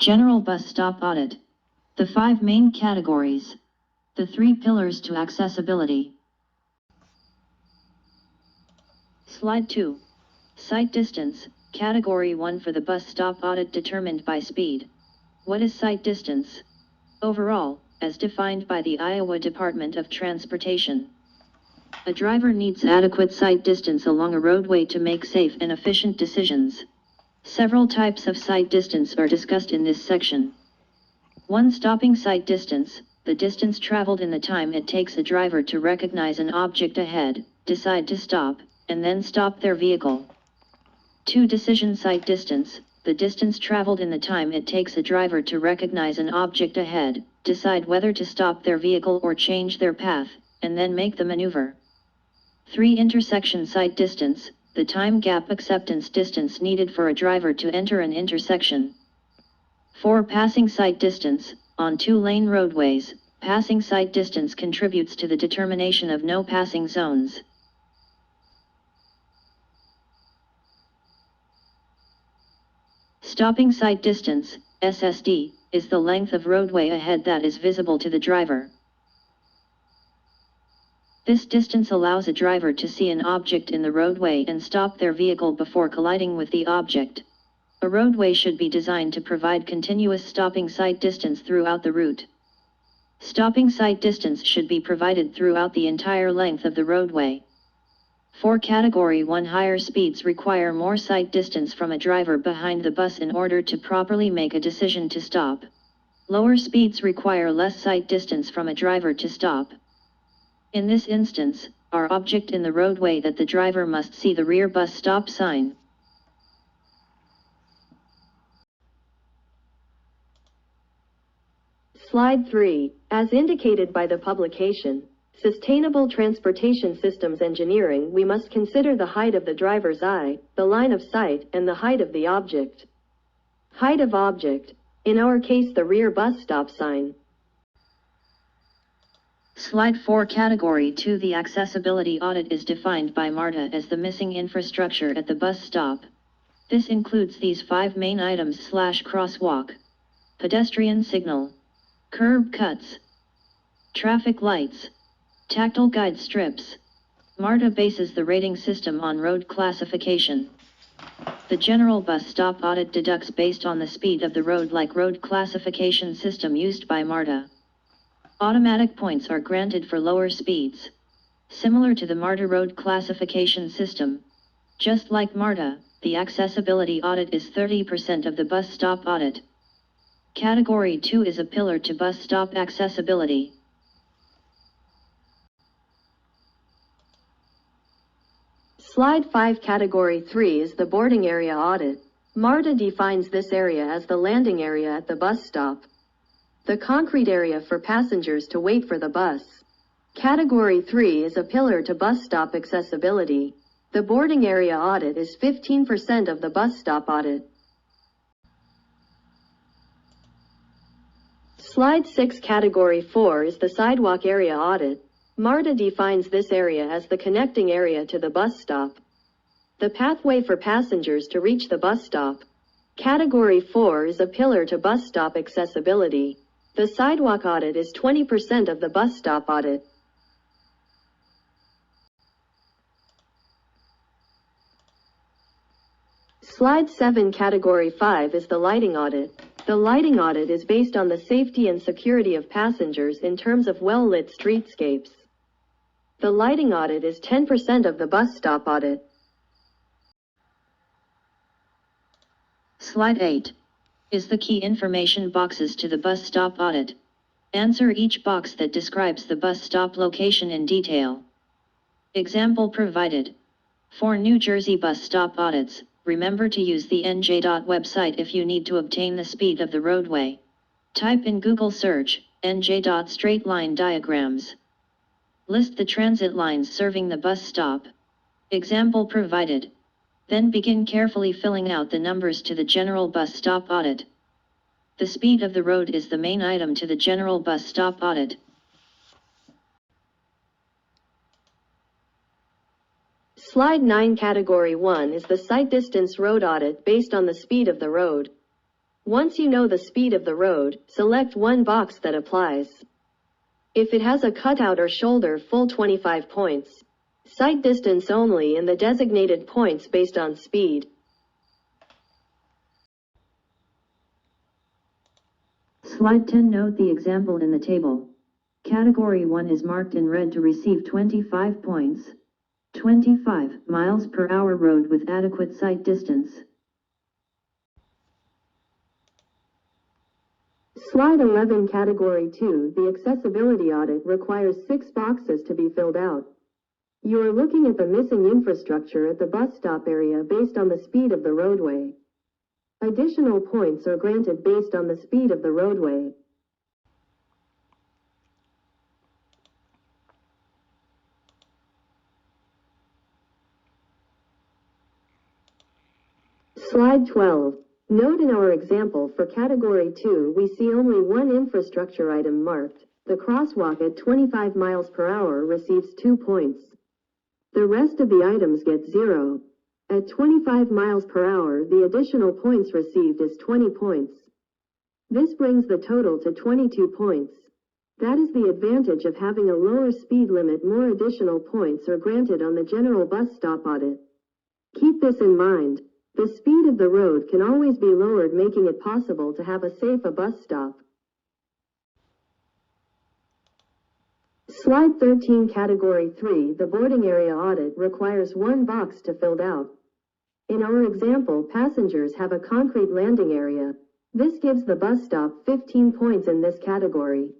General bus stop audit. The 5 main categories. The 3 pillars to accessibility. Slide 2. Sight distance, Category 1 for the bus stop audit determined by speed. What is sight distance? Overall, as defined by the Iowa Department of Transportation. A driver needs adequate sight distance along a roadway to make safe and efficient decisions. Several types of sight distance are discussed in this section. 1. Stopping sight distance, the distance traveled in the time it takes a driver to recognize an object ahead, decide to stop, and then stop their vehicle. 2. Decision sight distance, the distance traveled in the time it takes a driver to recognize an object ahead, decide whether to stop their vehicle or change their path, and then make the maneuver. 3. Intersection sight distance, the time gap acceptance distance needed for a driver to enter an intersection. 4. Passing sight distance, on 2-lane roadways, passing sight distance contributes to the determination of no passing zones. Stopping sight distance, SSD, is the length of roadway ahead that is visible to the driver. This distance allows a driver to see an object in the roadway and stop their vehicle before colliding with the object. A roadway should be designed to provide continuous stopping sight distance throughout the route. Stopping sight distance should be provided throughout the entire length of the roadway. For Category 1, higher speeds require more sight distance from a driver behind the bus in order to properly make a decision to stop. Lower speeds require less sight distance from a driver to stop. In this instance, our object in the roadway that the driver must see the rear bus stop sign. Slide 3. As indicated by the publication, Sustainable Transportation Systems Engineering, we must consider the height of the driver's eye, the line of sight, and the height of the object. Height of object, in our case the rear bus stop sign. Slide 4. Category 2. The accessibility audit is defined by MARTA as the missing infrastructure at the bus stop. This includes these 5 main items: crosswalk, pedestrian signal, curb cuts, traffic lights, tactile guide strips. MARTA bases the rating system on road classification. The general bus stop audit deducts based on the speed of the road like road classification system used by MARTA. Automatic points are granted for lower speeds. Similar to the MARTA road classification system. Just like MARTA, the accessibility audit is 30% of the bus stop audit. Category 2 is a pillar to bus stop accessibility. Slide 5. Category 3 is the boarding area audit. MARTA defines this area as the landing area at the bus stop. The concrete area for passengers to wait for the bus. Category 3 is a pillar to bus stop accessibility. The boarding area audit is 15% of the bus stop audit. Slide 6. Category 4 is the sidewalk area audit. MARTA defines this area as the connecting area to the bus stop. The pathway for passengers to reach the bus stop. Category 4 is a pillar to bus stop accessibility. The sidewalk audit is 20% of the bus stop audit. Slide 7. Category 5 is the lighting audit. The lighting audit is based on the safety and security of passengers in terms of well-lit streetscapes. The lighting audit is 10% of the bus stop audit. Slide 8. Is the key information boxes to the bus stop audit. Answer each box that describes the bus stop location in detail. Example provided. For New Jersey bus stop audits, remember to use the NJ.gov website if you need to obtain the speed of the roadway. Type in Google search, NJ.straight line diagrams. List the transit lines serving the bus stop. Example provided. Then begin carefully filling out the numbers to the general bus stop audit. The speed of the road is the main item to the general bus stop audit. Slide 9. Category 1 is the sight distance road audit based on the speed of the road. Once you know the speed of the road, select one box that applies. If it has a cutout or shoulder, full 25 points. Sight distance only in the designated points based on speed. Slide 10. Note the example in the table. Category 1 is marked in red to receive 25 points. 25 miles per hour road with adequate sight distance. Slide 11. Category 2, the accessibility audit requires 6 boxes to be filled out. You are looking at the missing infrastructure at the bus stop area based on the speed of the roadway. Additional points are granted based on the speed of the roadway. Slide 12. Note in our example for Category 2 we see only one infrastructure item marked. The crosswalk at 25 miles per hour receives 2 points. The rest of the items get 0. At 25 miles per hour the additional points received is 20 points. This brings the total to 22 points. That is the advantage of having a lower speed limit. More additional points are granted on the general bus stop audit. Keep this in mind. The speed of the road can always be lowered, making it possible to have a safer bus stop. Slide 13. Category 3, the boarding area audit requires 1 box to filled out. In our example, passengers have a concrete landing area. This gives the bus stop 15 points in this category.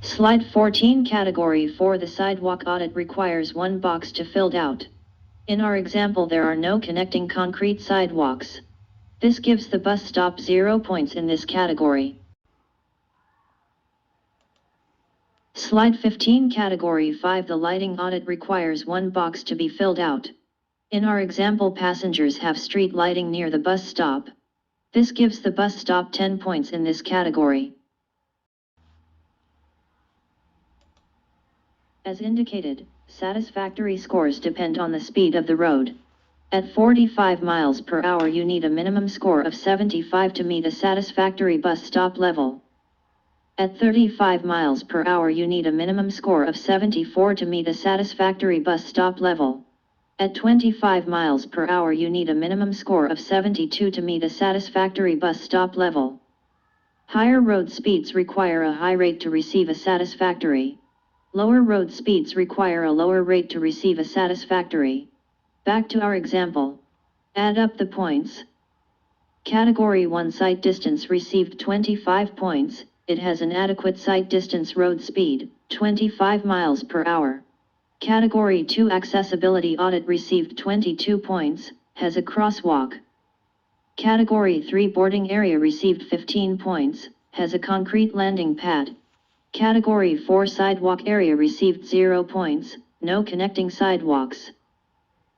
Slide 14. Category 4, the sidewalk audit requires 1 box to filled out. In our example there are no connecting concrete sidewalks. This gives the bus stop 0 points in this category. Slide 15. Category 5, the lighting audit requires 1 box to be filled out. In our example passengers have street lighting near the bus stop. This gives the bus stop 10 points in this category. As indicated, satisfactory scores depend on the speed of the road. At 45 miles per hour you need a minimum score of 75 to meet a satisfactory bus stop level. At 35 miles per hour you need a minimum score of 74 to meet a satisfactory bus stop level. At 25 miles per hour you need a minimum score of 72 to meet a satisfactory bus stop level. Higher road speeds require a high rate to receive a satisfactory. Lower road speeds require a lower rate to receive a satisfactory. Back to our example. Add up the points. Category 1 sight distance received 25 points, it has an adequate sight distance road speed, 25 miles per hour. Category 2 accessibility audit received 22 points, has a crosswalk. Category 3 boarding area received 15 points, has a concrete landing pad. Category 4 sidewalk area received 0 points, no connecting sidewalks.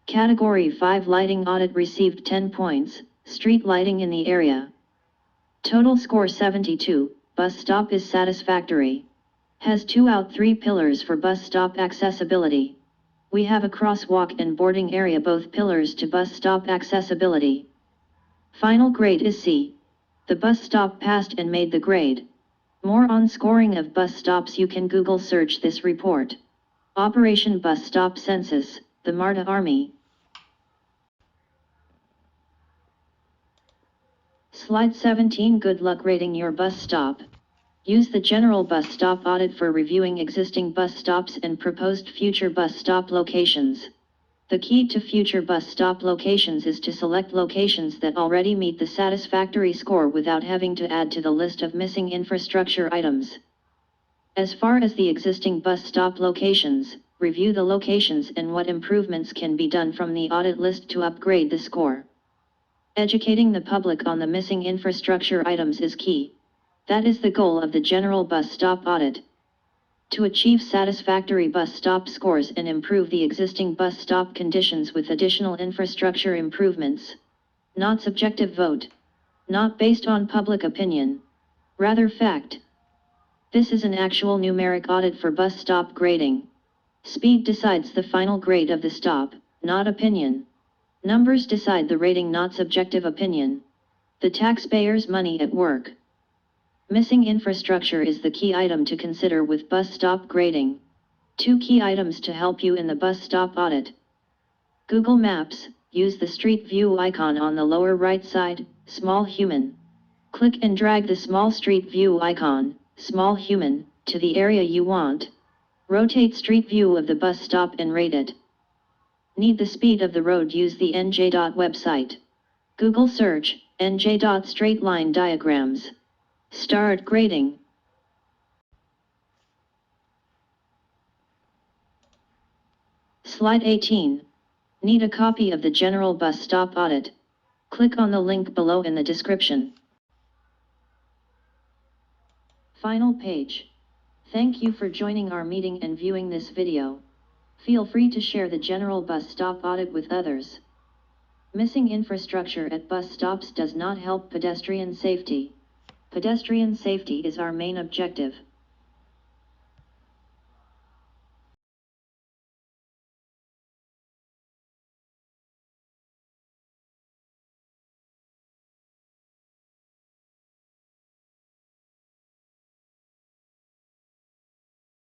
Category 5 lighting audit received 10 points, street lighting in the area. Total score 72, bus stop is satisfactory. Has 2 out 3 pillars for bus stop accessibility. We have a crosswalk and boarding area, both pillars to bus stop accessibility. Final grade is C. The bus stop passed and made the grade. More on scoring of bus stops you can Google search this report. Operation Bus Stop Census, the MARTA Army. Slide 17. Good luck rating your bus stop. Use the general bus stop audit for reviewing existing bus stops and proposed future bus stop locations. The key to future bus stop locations is to select locations that already meet the satisfactory score without having to add to the list of missing infrastructure items. As far as the existing bus stop locations, review the locations and what improvements can be done from the audit list to upgrade the score. Educating the public on the missing infrastructure items is key. That is the goal of the general bus stop audit. To achieve satisfactory bus stop scores and improve the existing bus stop conditions with additional infrastructure improvements. Not subjective vote. Not based on public opinion. Rather fact. This is an actual numeric audit for bus stop grading. Speed decides the final grade of the stop, not opinion. Numbers decide the rating, not subjective opinion. The taxpayers' money at work. Missing infrastructure is the key item to consider with bus stop grading. 2 key items to help you in the bus stop audit. Google Maps, use the street view icon on the lower right side, small human. Click and drag the small street view icon, small human, to the area you want. Rotate street view of the bus stop and rate it. Need the speed of the road? Use the NJ. Website. Google search, NJ. Straight line diagrams. Start grading. Slide 18. Need a copy of the General Bus Stop Audit? Click on the link below in the description. Final page. Thank you for joining our meeting and viewing this video. Feel free to share the General Bus Stop Audit with others. Missing infrastructure at bus stops does not help pedestrian safety. Pedestrian safety is our main objective.